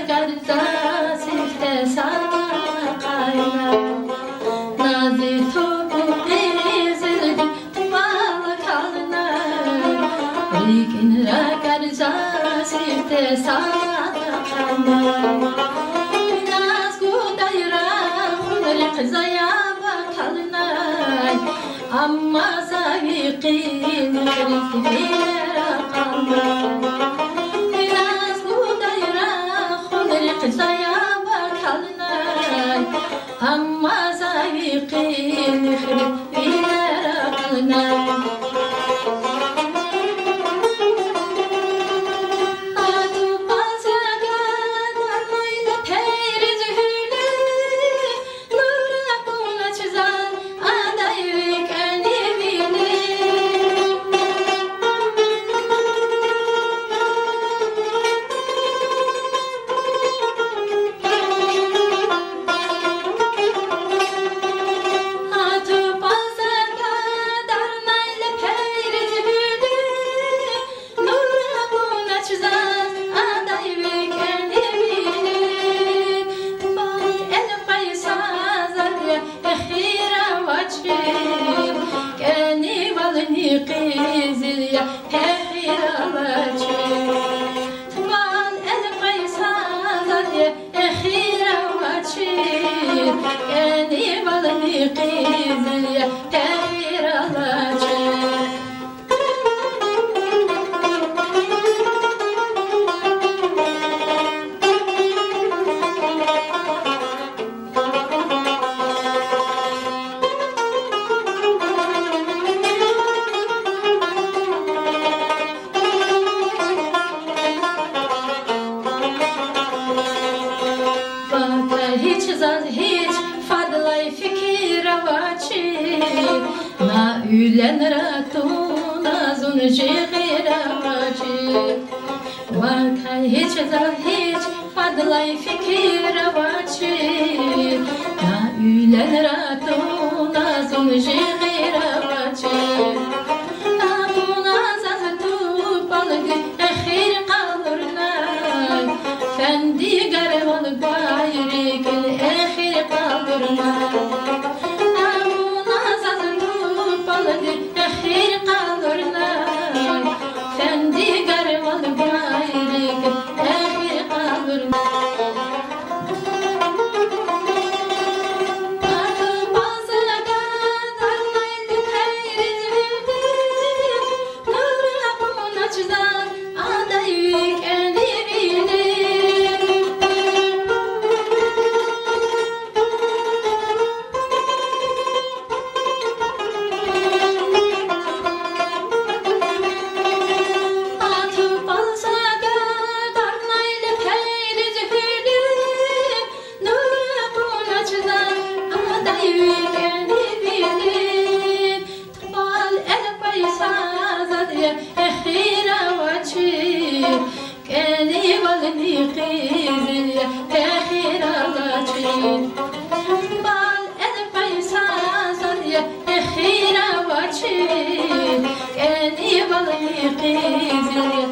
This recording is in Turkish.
garza sifte sakayla nazi topu ezildi tuval kalına rikin garza sifte sakayla naz gudayra hunri kızaya bakalına amma zaviqin rifira kalına Kızaya bakalına amma zaviqin nefretler aklına Adı bazaga darmayla peyri zühürlü Nurla buna çizan adayı kendimini Qizil ya hira vachi Tman el qaysar ya hira vachi Kani valni qizil ya hira vachi hiç fadlay fikir avachi na ülen ratuna zun jigir avachi vakay hiç fadlay fikir avachi na ülen ratuna zun jigir avachi abuna zatu balgı ahir qalurna fendi garvan bayrik ahir qalurna abuna zatu balgı ahir qalurna fendi garvan bayrik ahir qalurna Kani valni qizil ya hira vachi Bal el paisa zad ya hira vachi Kani valni qizil